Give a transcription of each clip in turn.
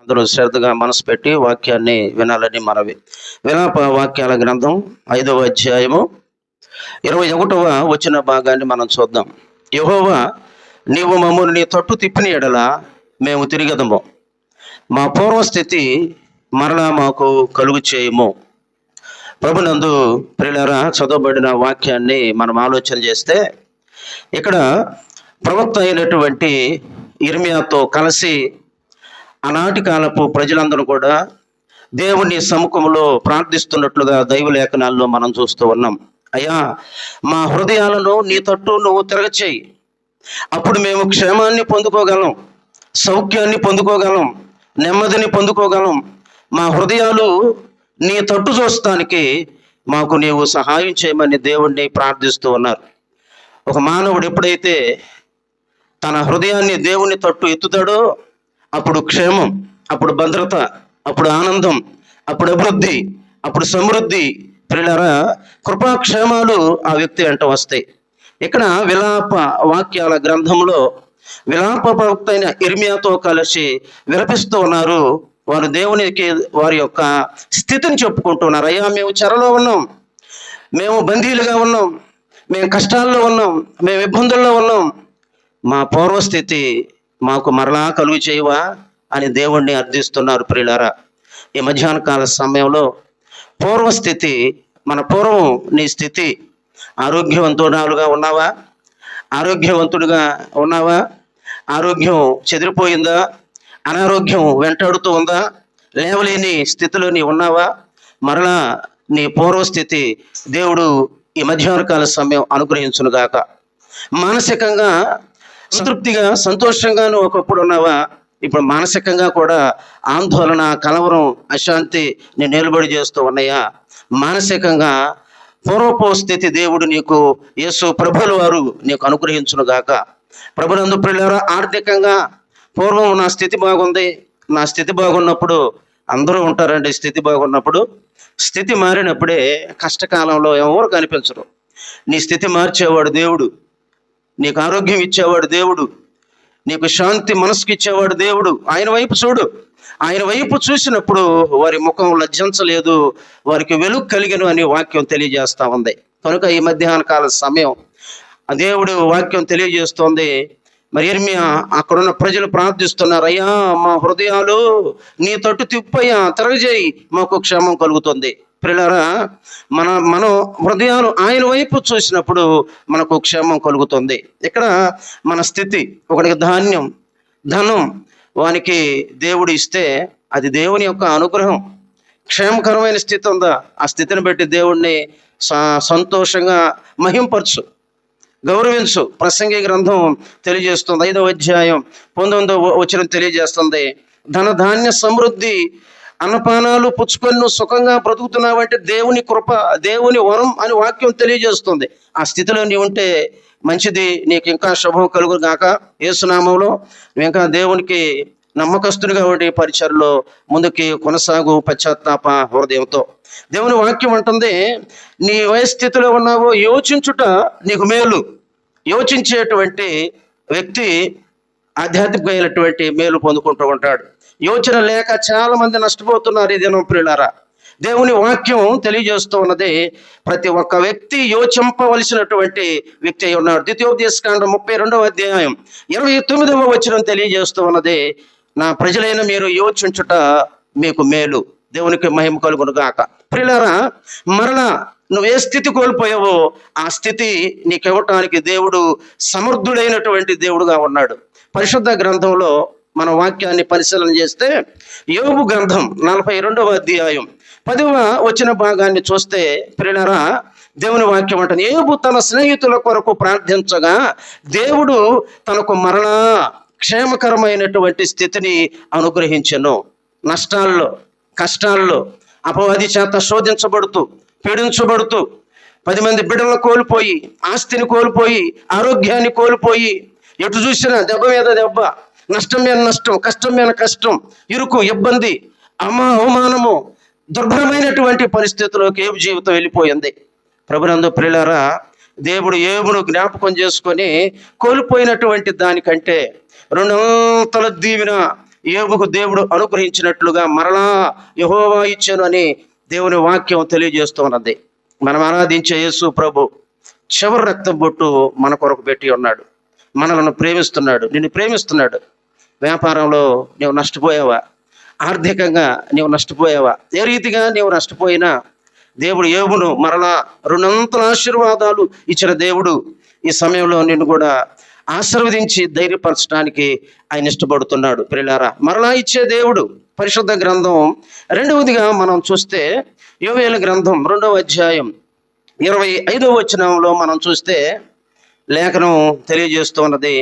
అందరూ శ్రద్ధగా మనసు పెట్టి వాక్యాన్ని వినాలని మనవి. విలాప వాక్యాల గ్రంథం 5వ అధ్యాయము 21వ వచన భాగాన్ని మనం చూద్దాం. యెహోవా, నీవు మమ్మల్ని నీ తట్టు తిప్పిన ఎడల మేము తిరిగదము, మా పూర్వస్థితి మరలా మాకు కలుగు చేయము. ప్రభునందు ప్రియులారా, చదవబడిన వాక్యాన్ని మనం ఆలోచన చేస్తే ఇక్కడ ప్రవక్త అయినటువంటి యిర్మీయాతో కలిసి ఆనాటి కాలపు ప్రజలందరూ కూడా దేవుని సముఖంలో ప్రార్థిస్తున్నట్లుగా దైవ లేఖనాల్లో మనం చూస్తూ ఉన్నాం. అయ్యా, మా హృదయాలను నీ తట్టు నువ్వు తిరగచేయి, అప్పుడు మేము క్షేమాన్ని పొందుకోగలం, సౌఖ్యాన్ని పొందుకోగలం, నెమ్మదిని పొందుకోగలం. మా హృదయాలు నీ తట్టు చూస్తానికి మాకు నీవు సహాయం చేయమని దేవుణ్ణి ప్రార్థిస్తూ ఉన్నారు. ఒక మానవుడు ఎప్పుడైతే తన హృదయాన్ని దేవుని తట్టు ఎత్తుతాడో అప్పుడు క్షేమం, అప్పుడు భద్రత, అప్పుడు ఆనందం, అప్పుడు అభివృద్ధి, అప్పుడు సమృద్ధి, ప్రియులారా, కృపాక్షేమాలు ఆ వ్యక్తి వెంట వస్తాయి. ఇక్కడ విలాప వాక్యాల గ్రంథంలో విలాప ప్రవక్త అయిన యిర్మీయాతో కలిసి విలపిస్తూ ఉన్నారు. వారు దేవునికి వారి యొక్క స్థితిని చెప్పుకుంటున్నారు. అయ్యా, మేము చెరలో ఉన్నాం, మేము బందీలుగా ఉన్నాం, మేము కష్టాల్లో ఉన్నాం, మేము ఇబ్బందుల్లో ఉన్నాం, మా పూర్వస్థితి మాకు మరలా కలుగు చేయవా అని దేవుణ్ణి అర్థిస్తున్నారు. ప్రియులారా, ఈ మధ్యాహ్న కాల సమయంలో పూర్వస్థితి, మన పూర్వం నీ స్థితి, ఆరోగ్యవంతురాలుగా ఉన్నావా? ఆరోగ్యవంతుడిగా ఉన్నావా? ఆరోగ్యం చెదిరిపోయిందా? అనారోగ్యం వెంటాడుతూ ఉందా? లేవలేని స్థితిలో నీ ఉన్నావా? మరలా నీ పూర్వస్థితి దేవుడు ఈ మధ్యాహ్న కాల సమయం అనుగ్రహించునుగాక. మానసికంగా సంతృప్తిగా సంతోషంగా నువ్వు ఒకప్పుడు ఉన్నావా? ఇప్పుడు మానసికంగా కూడా ఆందోళన, కలవరం, అశాంతి నేను నిలబడి చేస్తూ ఉన్నాయా? మానసికంగా పూర్వపు స్థితి దేవుడు నీకు, యేసు ప్రభుల వారు నీకు అనుగ్రహించునుగాక. ప్రభునందు ప్రియులారా, ఆర్థికంగా పూర్వం నా స్థితి బాగుంది, నా స్థితి బాగున్నప్పుడు అందరూ ఉంటారండి. స్థితి బాగున్నప్పుడు, స్థితి మారినప్పుడే కష్టకాలంలో ఎవరు కనిపించరు. నీ స్థితి మార్చేవాడు దేవుడు, నీకు ఆరోగ్యం ఇచ్చేవాడు దేవుడు, నీకు శాంతి మనసుకి ఇచ్చేవాడు దేవుడు. ఆయన వైపు చూడు. ఆయన వైపు చూసినప్పుడు వారి ముఖం లజ్జించలేదు, వారికి వెలుగు కలిగను అని వాక్యం తెలియజేస్తా ఉంది. కనుక ఈ మధ్యాహ్న కాల సమయం ఆ దేవుడు వాక్యం తెలియజేస్తోంది. మరి యిర్మీయా, అక్కడున్న ప్రజలు ప్రార్థిస్తున్నారు, అయ్యా, మా హృదయాలు నీ తట్టు తిప్పయ్యా, తిరగజేయి, మాకు క్షేమం కలుగుతుంది. ప్రియులారా, మనం హృదయాలు ఆయన వైపు చూసినప్పుడు మనకు క్షేమం కలుగుతుంది. ఇక్కడ మన స్థితి, ఒకడికి ధాన్యం, ధనం వానికి దేవుడు ఇస్తే అది దేవుని యొక్క అనుగ్రహం. క్షేమకరమైన స్థితి ఉందా? ఆ స్థితిని బట్టి దేవుణ్ణి సంతోషంగా మహింపరచు, గౌరవించు. ప్రసంగి గ్రంథం తెలియజేస్తుంది, 5వ అధ్యాయం 19వ వచనం తెలియజేస్తుంది, ధన ధాన్య సమృద్ధి అన్నపానాలు పుచ్చుకొని నువ్వు సుఖంగా బ్రతుకుతున్నావంటే దేవుని కృప, దేవుని వరం అని వాక్యం తెలియజేస్తుంది. ఆ స్థితిలో నీ ఉంటే మంచిది, నీకు ఇంకా శుభం కలుగు గాక. యేసునామంలో ఇంకా దేవునికి నమ్మకస్తునిగా ఉండే పరిచయలో ముందుకి కొనసాగు, పశ్చాత్తాప హృదయంతో. దేవుని వాక్యం అంటుంది, నీ స్థితిలో ఉన్నావో యోచించుట నీకు మేలు. యోచించేటువంటి వ్యక్తి ఆధ్యాత్మికమైనటువంటి మేలు పొందుకుంటూ ఉంటాడు. యోచన లేక చాలా మంది నష్టపోతున్నారు ఈ దినం. ప్రియులారా, దేవుని వాక్యం తెలియజేస్తూ ఉన్నది, ప్రతి ఒక్క వ్యక్తి యోచింపవలసినటువంటి వ్యక్తి అయి ఉన్నాడు. ద్వితీయోపదేశకాండం 32వ అధ్యాయం 29వ వచనం తెలియజేస్తూ ఉన్నది, నా ప్రజలైన మీరు యోచించుట మీకు మేలు. దేవునికి మహిమ కలుగును గాక. ప్రియులారా, మరలా నువ్వు ఏ స్థితి కోల్పోయావో ఆ స్థితి నీకు ఇవ్వటానికి దేవుడు సమర్థుడైనటువంటి దేవుడుగా ఉన్నాడు. పరిశుద్ధ గ్రంథంలో మన వాక్యాన్ని పరిశీలన చేస్తే యోబు గ్రంథం 42వ అధ్యాయం 10వ వచన భాగాన్ని చూస్తే, ప్రియులారా, దేవుని వాక్యం అంటుంది, యోబు తన స్నేహితుల కొరకు ప్రార్థించగా దేవుడు తనకు మరలా క్షేమకరమైనటువంటి స్థితిని అనుగ్రహించెను. నష్టాల్లో, కష్టాల్లో, అపవాది చేత శోధించబడుతూ, పీడించబడుతూ, 10 మంది బిడ్డలను కోల్పోయి, ఆస్తిని కోల్పోయి, ఆరోగ్యాన్ని కోల్పోయి, ఎటు చూసినా దెబ్బ మీద దెబ్బ, నష్టం మీద నష్టం, కష్టం మీద కష్టం, ఇరుకు, ఇబ్బంది, అవమానము, దుర్భరమైనటువంటి పరిస్థితుల్లోకి యోబు జీవితం వెళ్ళిపోయింది. ప్రభునందు ప్రియులారా, దేవుడు యోబును జ్ఞాపకం చేసుకొని కోల్పోయినటువంటి దానికంటే రెండంతల దీవెన యోబుకు దేవుడు అనుగ్రహించినట్లుగా మరలా యెహోవా ఇచ్చాను అని దేవుని వాక్యం తెలియజేస్తున్నది. మనం ఆరాధించే యేసు ప్రభు చివరి రక్తం బొట్టు మన కొరకు పెట్టి ఉన్నాడు. మనలను ప్రేమిస్తున్నాడు, నిన్ను ప్రేమిస్తున్నాడు. వ్యాపారంలో నీవు నష్టపోయావా? ఆర్థికంగా నీవు నష్టపోయావా? ఏ రీతిగా నీవు నష్టపోయినా దేవుడు యోబును మరలా రెండంతల ఆశీర్వాదాలు ఇచ్చిన దేవుడు ఈ సమయంలో నిన్ను కూడా ఆశీర్వదించి ధైర్యపరచడానికి ఆయన ఇష్టపడుతున్నాడు. ప్రియులారా, మరలా ఇచ్చే దేవుడు. పరిశుద్ధ గ్రంథం రెండవదిగా మనం చూస్తే యోవేలు గ్రంథం 2వ అధ్యాయం 25వ వచనంలో మనం చూస్తే లేఖనం తెలియజేస్తున్నది,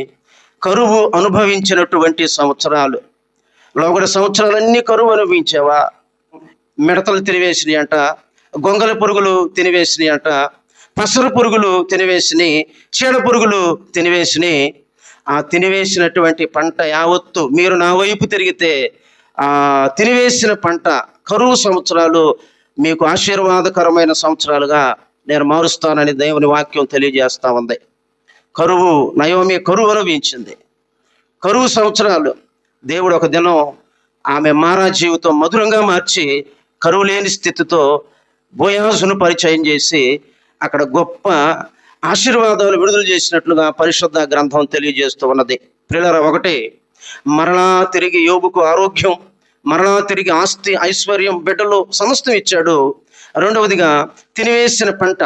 కరువు అనుభవించినటువంటి సంవత్సరాలు. లోగడ సంవత్సరాలన్నీ కరువు అనుభవించావా? మిడతలు తినివేసినాయి అంట, గొంగల పురుగులు తినివేసినాయి అంట, పసరు పురుగులు తినివేసినాయి, చీడ పురుగులు తినివేసినాయి. ఆ తినివేసినటువంటి పంట యావత్తు మీరు నా వైపు తిరిగితే ఆ తినివేసిన పంట కరువు సంవత్సరాలు మీకు ఆశీర్వాదకరమైన సంవత్సరాలుగా నేను మారుస్తానని దేవుని వాక్యం తెలియజేస్తా ఉంది. కరువు, నయోమి కరువు అనుభవించింది. కరువు సంవత్సరాలు దేవుడు ఒక దినం ఆమె మారా జీవితం మధురంగా మార్చి కరువు లేని స్థితితో బోయాజును పరిచయం చేసి అక్కడ గొప్ప ఆశీర్వాదాలు విడుదల చేసినట్లుగా పరిశుద్ధ గ్రంథం తెలియజేస్తూ ఉన్నది. ప్రియులారా, ఒకటి మరలా తిరిగి యోబుకు ఆరోగ్యం, మరలా తిరిగి ఆస్తి, ఐశ్వర్యం, బిడ్డలు సమస్తం ఇచ్చాడు. రెండవదిగా తినివేసిన పంట,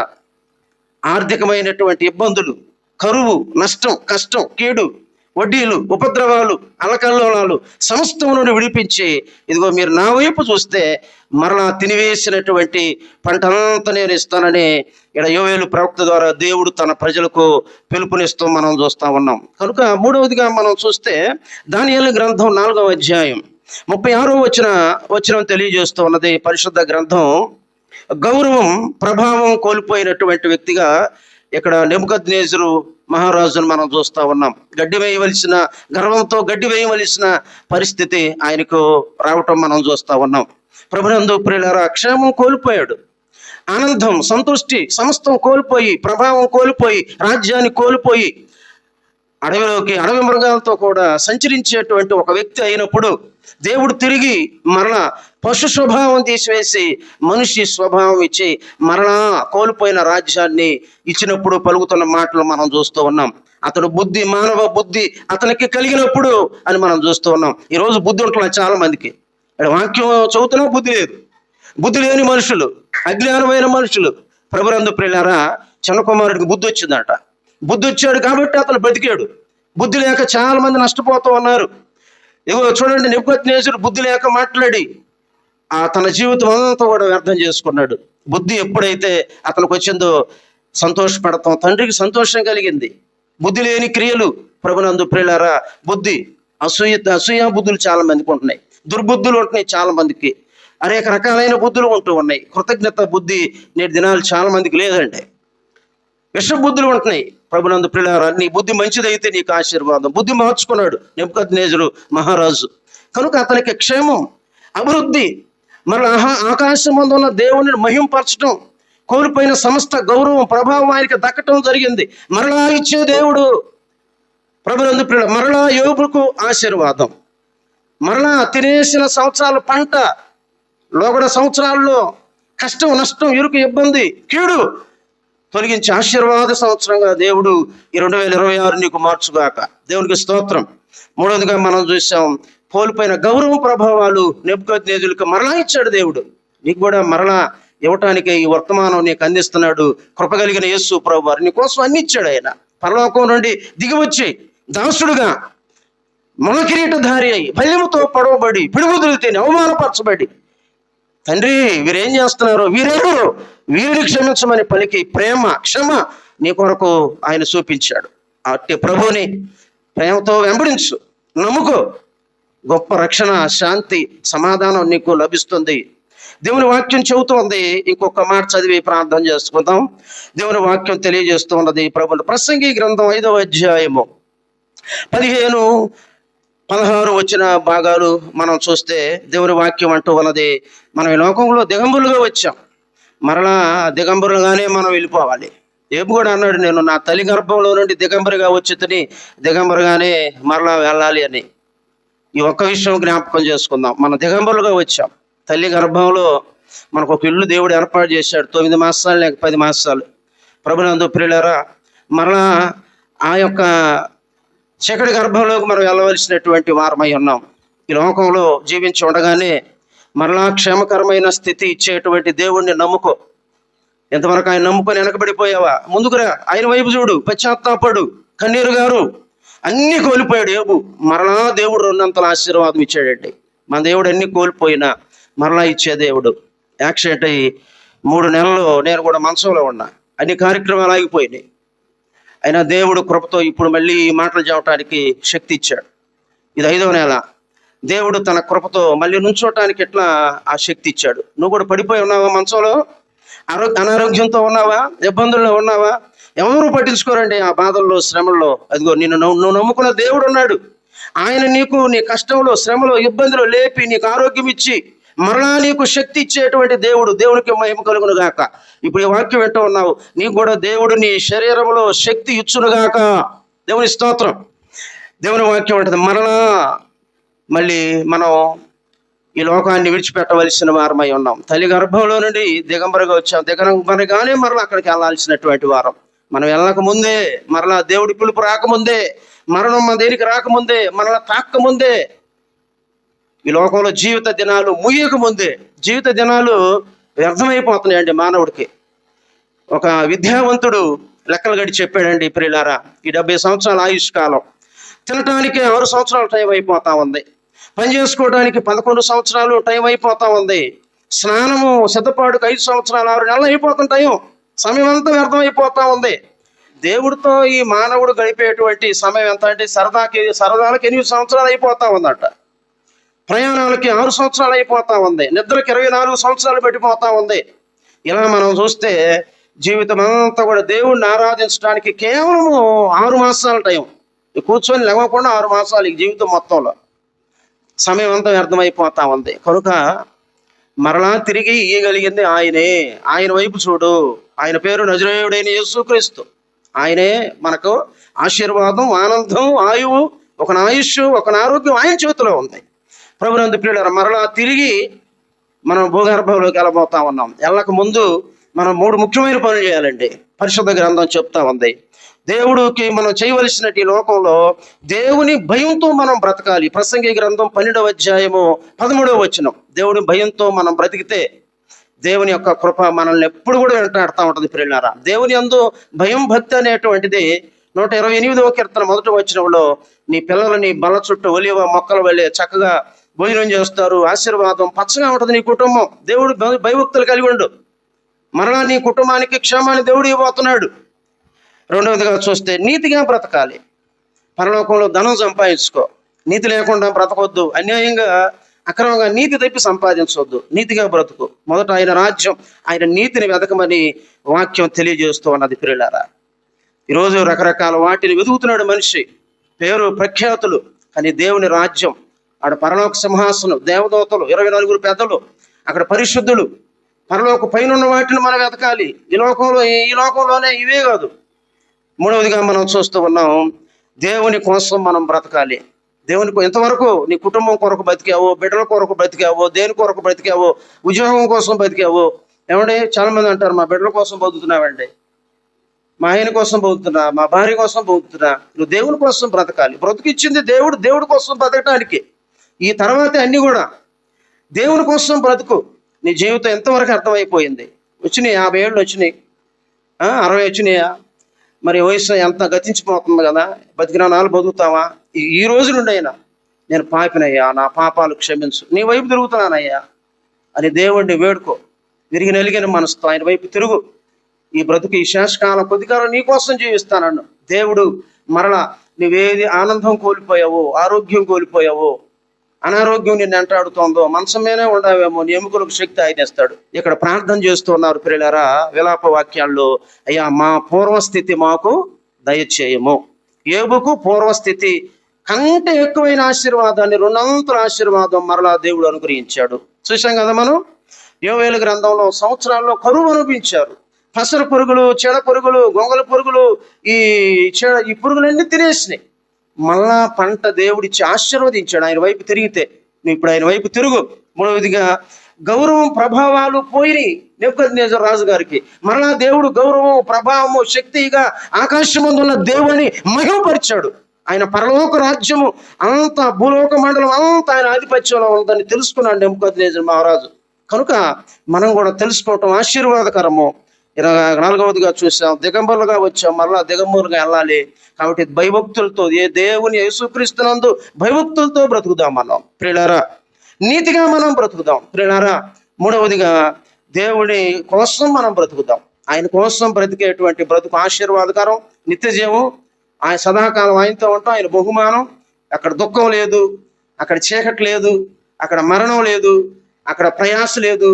ఆర్థికమైనటువంటి ఇబ్బందులు, కరువు, నష్టం, కష్టం, కీడు, వడ్డీలు, ఉపద్రవాలు, అలకల్లోలాలు సమస్తం నుండి విడిపించి ఇదిగో మీరు నా వైపు చూస్తే మరలా తినివేసినటువంటి పంట అంతా నేను ఇస్తానని ఇక్కడ యోవేలు ప్రవక్త ద్వారా దేవుడు తన ప్రజలకు పిలుపునిస్తూ మనం చూస్తూ ఉన్నాం. కనుక మూడవదిగా మనం చూస్తే దానియేలు గ్రంథం 4వ అధ్యాయం 36వ వచనం తెలియజేస్తూ ఉన్నది. పరిశుద్ధ గ్రంథం గౌరవం, ప్రభావం కోల్పోయినటువంటి వ్యక్తిగా ఇక్కడ నెబుకద్నెజరు మహారాజును మనం చూస్తూ ఉన్నాం. గర్వంతో గడ్డి వేయవలసిన పరిస్థితి ఆయనకు రావటం మనం చూస్తూ ఉన్నాం. ప్రభునందు ప్రియులారా, క్షేమం కోల్పోయాడు, ఆనందం, సంతృష్టి సమస్తం కోల్పోయి, ప్రభావం కోల్పోయి, రాజ్యాన్ని కోల్పోయి అడవి మృగాలతో కూడా సంచరించేటువంటి ఒక వ్యక్తి అయినప్పుడు దేవుడు తిరిగి మరలా పశు స్వభావం తీసివేసి మనిషి స్వభావం ఇచ్చి మరలా కోల్పోయిన రాజ్యాన్ని ఇచ్చినప్పుడు పలుకుతున్న మాటలు మనం చూస్తూ ఉన్నాం. అతడు బుద్ధి, మానవ బుద్ధి అతనికి కలిగినప్పుడు అని మనం చూస్తూ ఉన్నాం. ఈరోజు బుద్ధి ఉంటున్నా చాలా మందికి. వాక్యం చదువుతున్నా బుద్ధి లేదు. బుద్ధి లేని మనుషులు, అజ్ఞానమైన మనుషులు. ప్రభునందు ప్రియులారా, చిన్న కుమారుడికి బుద్ధి వచ్చిందట. బుద్ధి వచ్చాడు కాబట్టి అతను బతికాడు. బుద్ధి లేక చాలా మంది నష్టపోతూ ఉన్నారు. ఇగో చూడండి, నెబుకద్నెజరు బుద్ధి లేక మాట్లాడి తన జీవితం అంతా కూడా వ్యర్థం చేసుకున్నాడు. బుద్ధి ఎప్పుడైతే అతనికి వచ్చిందో సంతోషపడతాం, తండ్రికి సంతోషం కలిగింది. బుద్ధి లేని క్రియలు ప్రభునందు ప్రియులారా, బుద్ధి, అసూయ బుద్ధులు చాలా మందికి ఉంటున్నాయి, దుర్బుద్ధులు ఉంటున్నాయి చాలా మందికి, అనేక రకాలైన బుద్ధులు ఉంటూ ఉన్నాయి. కృతజ్ఞత బుద్ధి నేటి దినాలు చాలా మందికి లేదండి. విషబుద్ధులు ఉంటున్నాయి. ప్రభునందు ప్రియులారా, నీ బుద్ధి మంచిదైతే నీకు ఆశీర్వాదం. బుద్ధి మార్చుకున్నాడు నెబుకద్నెజరు మహారాజు. కనుక అతనికి క్షేమం, అభివృద్ధి, మరలా ఆకాశమందు ఉన్న దేవుని మహింపరచడం, కోల్పోయిన సమస్త గౌరవం, ప్రభావం ఆయనకి దక్కటం జరిగింది. మరలా ఇచ్చే దేవుడు ప్రభునందు ప్రియులారా, మరలా యోబుకు ఆశీర్వాదం, మరలా తినేసిన సంవత్సరాల పంట, లోగడ సంవత్సరాల్లో కష్టం, నష్టం, ఇరుకు, ఇబ్బంది, కీడు తొలగించి ఆశీర్వాద సంవత్సరంగా దేవుడు ఈ 2026 నీకు మార్చుగాక. దేవునికి స్తోత్రం. మూడవదిగా మనం చూసాం, కోల్పోయిన గౌరవం, ప్రభావాలు నెబుకద్నెజరుకు మరలా ఇచ్చాడు దేవుడు. నీకు కూడా మరలా ఇవ్వటానికి ఈ వర్తమానం నీకు అందిస్తున్నాడు. కృపగలిగిన యేసు ప్రభువారు నీ కోసం అన్ని ఇచ్చాడు. ఆయన పరలోకం నుండి దిగివచ్చి దాసుడుగా మొలకిరీటధారి అయి భయముతో పొడవబడి పిడుగుదులు తిని అవమానపరచబడి, తండ్రి వీరేం చేస్తున్నారు, వీరిని క్షమించమని పలికి ప్రేమ, క్షమ నీ కొరకు ఆయన చూపించాడు. అట్టి ప్రభువుని ప్రేమతో వెంబడించు, నమ్ముకో. గొప్ప రక్షణ, శాంతి, సమాధానం నీకు లభిస్తుంది. దేవుని వాక్యం చెబుతోంది. ఇంకొక మాట చదివి ప్రార్థన చేసుకుందాం. దేవుని వాక్యం తెలియజేస్తూ ఉన్నది. ప్రభువుని ప్రసంగి గ్రంథం 5వ అధ్యాయము 15-16 వచ్చిన భాగాలు మనం చూస్తే దేవుని వాక్యం అంటూ ఉన్నది, మనం ఈ లోకంలో దిగంబరులుగా వచ్చాం, మరలా దిగంబరులుగానే మనం వెళ్ళిపోవాలి. యోబు కూడా అన్నాడు, నేను నా తల్లి గర్భంలో నుండి దిగంబరిగా వచ్చి దిగంబరిగానే మరలా వెళ్ళాలి అని. ఈ ఒక్క విషయం జ్ఞాపకం చేసుకుందాం. మన దిగంబరులుగా వచ్చాం. తల్లి గర్భంలో మనకు ఒక ఇల్లు దేవుడు ఏర్పాటు చేశాడు. 9 మాసాలు లేక 10 మాసాలు. ప్రభునందు ప్రియులారా, మరలా ఆ యొక్క చీకటి గర్భంలోకి మనం వెళ్ళవలసినటువంటి వారమై ఉన్నాం. ఈ లోకంలో జీవించి ఉండగానే మరలా క్షేమకరమైన స్థితి ఇచ్చేటువంటి దేవుణ్ణి నమ్ముకో. ఎంతవరకు ఆయన నమ్ముకొని వెనకబడిపోయావా? ముందుకురా, ఆయన వైపు చూడు, పశ్చాత్తాపడు, కన్నీరు గారు. అన్నీ కోల్పోయాడు యోబు. మరలా దేవుడు 2 ఆశీర్వాదం ఇచ్చాడండి. మన దేవుడు అన్ని కోల్పోయినా మరలా ఇచ్చే దేవుడు. యాక్సిడెంట్ అయ్యి 3 నెలలు నేను కూడా మంచంలో ఉన్నా. అన్ని కార్యక్రమాలు ఆగిపోయినాయి. అయినా దేవుడు కృపతో ఇప్పుడు మళ్ళీ ఈ మాటలు చెప్పడానికి శక్తి ఇచ్చాడు. ఇది 5వ నెల. దేవుడు తన కృపతో మళ్ళీ నుంచోటానికి ఎట్లా ఆ శక్తి ఇచ్చాడు. నువ్వు కూడా పడిపోయి ఉన్నావా? మంచంలో అనారోగ్యంతో ఉన్నావా? ఇబ్బందుల్లో ఉన్నావా? ఎవరు పట్టించుకోరండి ఆ బాధల్లో, శ్రమల్లో. అదిగో నువ్వు నమ్ముకున్న దేవుడు ఉన్నాడు. ఆయన నీకు నీ కష్టంలో, శ్రమలో, ఇబ్బందులు లేపి నీకు ఆరోగ్యం ఇచ్చి మరలా నీకు శక్తి ఇచ్చేటువంటి దేవుడు. దేవునికి మహిమ కలుగును గాక. ఇప్పుడు ఈ వాక్యం వింటూ ఉన్నావు, నీకు కూడా దేవుడు నీ శరీరంలో శక్తి ఇచ్చును గాక. దేవుని స్తోత్రం. దేవుని వాక్యం ఉంటుంది, మరలా మళ్ళీ మనం ఈ లోకాన్ని విడిచిపెట్టవలసిన వారమై ఉన్నాం. తల్లి గర్భంలో నుండి దిగంబరిగా వచ్చాం. దిగంబరిగానే మరలా అక్కడికి వెళ్ళాల్సినటువంటి వారం. మనం వెళ్ళక ముందే, మరలా దేవుడి పిలుపు రాకముందే, మరణం మన దేనికి రాకముందే, మరలా తాకముందే, ఈ లోకంలో జీవిత దినాలు ముయ్యక ముందే జీవిత దినాలు వ్యర్థమైపోతున్నాయండి మానవుడికి. ఒక విద్యావంతుడు లెక్కలు గడి చెప్పాడండి ప్రియులారా, ఈ 70 సంవత్సరాల ఆయుష్ కాలం తినటానికి 6 సంవత్సరాలు టైం అయిపోతా ఉంది. పని చేసుకోవడానికి 11 సంవత్సరాలు టైం అయిపోతా ఉంది. స్నానము సిద్ధపాటుకు 5 సంవత్సరాలు 6 నెలలు అయిపోతుంటాయి. సమయం అంతా వ్యర్థం అయిపోతా ఉంది. దేవుడితో ఈ మానవుడు గడిపేటువంటి సమయం ఎంత అంటే సరదాలకు 8 సంవత్సరాలు అయిపోతా ఉందట. ప్రయాణాలకి 6 సంవత్సరాలు అయిపోతా ఉంది. నిద్రకి 24 సంవత్సరాలు పెట్టిపోతా ఉంది. ఇలా మనం చూస్తే జీవితం అంతా కూడా దేవుణ్ణి ఆరాధించడానికి కేవలం 6 మాసాల టైం. కూర్చొని లేవకుండా 6 మాసాలు ఈ జీవితం మొత్తంలో సమయం అంతా వ్యర్థమైపోతా ఉంది. కనుక మరలా తిరిగి ఇయ్యగలిగింది ఆయనే. ఆయన వైపు చూడు. ఆయన పేరు నజరేయుడైన యేసుక్రీస్తు. ఆయనే మనకు ఆశీర్వాదం, ఆనందం, ఆయువు, ఒక ఆయుష్, ఒక ఆరోగ్యం ఆయన చేతిలో ఉంది. ప్రభునందు ప్రియులారా, మరలా తిరిగి మనం భూగర్భంలోకి వెళ్ళబోతా ఉన్నాం. వెళ్ళక ముందు మనం 3 ముఖ్యమైన పనులు చేయాలండి. పరిశుద్ధ గ్రంథం చెప్తా ఉంది. దేవుడికి మనం చేయవలసినట్టు ఈ లోకంలో దేవుని భయంతో మనం బ్రతకాలి. ప్రసంగి గ్రంథం 12వ అధ్యాయము 13వ వచనం. దేవుని భయంతో మనం బ్రతికితే దేవుని యొక్క కృప మనల్ని ఎప్పుడు కూడా వెంటాడుతూ ఉంటుంది ప్రియులారా. దేవుని యందు భయం, భక్తి అనేటువంటిది 128వ కీర్తన 1వ వచనంలో, నీ పిల్లలు నీ బల్ల చుట్టూ ఒలివ మొక్కల వల్లే చక్కగా భోజనం చేస్తారు, ఆశీర్వాదం పచ్చగా ఉంటుంది నీ కుటుంబం. దేవుడు భయభక్తులు కలిగి ఉండు. మరలా నీ కుటుంబానికి క్షేమాన్ని దేవుడు ఇవ్వబోతున్నాడు. రెండవదిగా చూస్తే నీతిగా బ్రతకాలి. పరలోకంలో ధనం సంపాదించుకో, నీతి లేకుండా బ్రతకొద్దు. అన్యాయంగా, అక్రమంగా నీతి తప్పి సంపాదించవద్దు. నీతిగా బ్రతుకు. మొదట ఆయన రాజ్యం, ఆయన నీతిని వెతకమని వాక్యం తెలియజేస్తూ ఉన్నది ప్రియులారా. ఈరోజు రకరకాల వాటిని వెతుకుతున్నాడు మనిషి, పేరు ప్రఖ్యాతులు. కానీ దేవుని రాజ్యం, ఆడ పరలోక సింహాసనం, దేవదూతలు, 24 పెద్దలు, అక్కడ పరిశుద్ధులు, పరలోక పైన ఉన్న వాటిని మనం వెతకాలి. ఈ లోకంలోనే ఇవే కాదు. మూడవదిగా మనం చూస్తూ ఉన్నాం, దేవుని కోసం మనం బ్రతకాలి. దేవునికి ఎంతవరకు నీ కుటుంబం కొరకు బ్రతికావో, బిడ్డల కొరకు బ్రతికావో, దేని కొరకు బ్రతికావో, ఉద్యోగం కోసం బ్రతికావో. ఏమంటే చాలా మంది అంటారు, మా బిడ్డల కోసం బతుకుతున్నావండి, మా ఆయన కోసం బతుకుతున్నా, మా భార్య కోసం బతుకుతున్నా. నువ్వు దేవుని కోసం బ్రతకాలి. బ్రతికిచ్చింది దేవుడి కోసం బ్రతకటానికి. ఈ తర్వాత అన్ని కూడా దేవుని కోసం బ్రతుకు. నీ జీవితం ఎంతవరకు అర్థమైపోయింది? వచ్చినాయి 50 ఏళ్ళు వచ్చినాయి, 60 వచ్చినాయా? మరి వయసు ఎంత గతించిపోతుంది కదా. బతికిన నాలు బతుకుతావా? ఈ రోజు నుండి అయినా నేను పాపినయ్యా, నా పాపాలు క్షమించు, నీ వైపు తిరుగుతున్నానయ్యా అని దేవుణ్ణి వేడుకో. విరిగి నలిగిన మనసుతో ఆయన వైపు తిరుగు. ఈ బ్రతుకు, ఈ శేషకాలం కొద్దికాలం నీ కోసం జీవిస్తానన్ను దేవుడు. మరలా నువ్వేది ఆనందం కోల్పోయావో, ఆరోగ్యం కోల్పోయావో, అనారోగ్యం నిన్ను వెంటాడుతోందో, మనసు మీదే ఉండవేమో, నీ ఎముకలకు శక్తి ఆయనేస్తాడు. ఇక్కడ ప్రార్థన చేస్తున్నారు ప్రియులారా విలాప వాక్యాల్లో, అయ్యా మా పూర్వస్థితి మాకు దయచేయము. యోబుకు పూర్వస్థితి కంటే ఎక్కువైన ఆశీర్వాదాన్ని, 200 ఆశీర్వాదం మరలా దేవుడు అనుగ్రహించాడు. చూసాం కదా మనం. యోవేలు గ్రంథంలో సంవత్సరాల్లో కరువు అనిపించారు. పసరు పురుగులు, చెడ పురుగులు, గొంగల పురుగులు, ఈ పురుగులన్నీ తినేసినాయి. మళ్ళా పంట దేవుడిచ్చి ఆశీర్వదించాడు. ఆయన వైపు తిరిగితే నువ్వు ఇప్పుడు ఆయన వైపు తిరుగు. మూడవదిగా గౌరవం ప్రభావాలు పోయి నెబుకద్నెజరు రాజు గారికి మరలా దేవుడు గౌరవం ప్రభావము శక్తిగా ఆకాశమందు ఉన్న దేవుని మహిమపరిచాడు. ఆయన పరలోక రాజ్యము అంత భూలోక మండలం అంతా ఆయన ఆధిపత్యంలో ఉందని తెలుసుకున్నాడు నెబుకద్నెజరు మహారాజు. కనుక మనం కూడా తెలుసుకోవటం ఆశీర్వాదకరము. 24వదిగా చూసాం, దిగంబరులుగా వచ్చాం, మరలా దిగంబరులుగా వెళ్ళాలి. కాబట్టి భయభక్తులతో దేవుని యేసుక్రీస్తునందు భయభక్తులతో బ్రతుకుదాం మనం ప్రియులారా. నీతిగా మనం బ్రతుకుదాం ప్రియులారా. మూడవదిగా దేవుని కోసం మనం బ్రతుకుదాం. ఆయన కోసం బ్రతికేటువంటి బ్రతుకు ఆశీర్వాదకరం, నిత్యజీవం. ఆయన సదాకాలం ఆయనతో ఉంటాం. ఆయన బహుమానం. అక్కడ దుఃఖం లేదు, అక్కడ చీకటి లేదు, అక్కడ మరణం లేదు, అక్కడ ప్రయాస లేదు.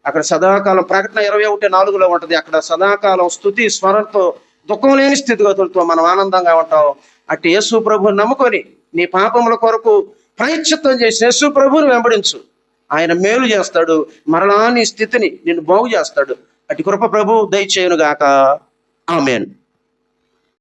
అక్కడ సదాకాలం ప్రకటన 21:4 ఉంటుంది. అక్కడ సదాకాలం స్తుతి స్వరంతో దుఃఖం లేని స్థితిగతులతో మనం ఆనందంగా ఉంటాం. అట్టి యేసు ప్రభువుని నమ్ముకొని నీ పాపముల కొరకు ప్రాయశ్చిత్తం చేసి యేసు ప్రభువుని వెంబడించు. ఆయన మేలు చేస్తాడు. మరలా నీ స్థితిని నిన్ను బాగు చేస్తాడు. అట్టి కృప ప్రభు దయచేయును గాక. ఆమేన్.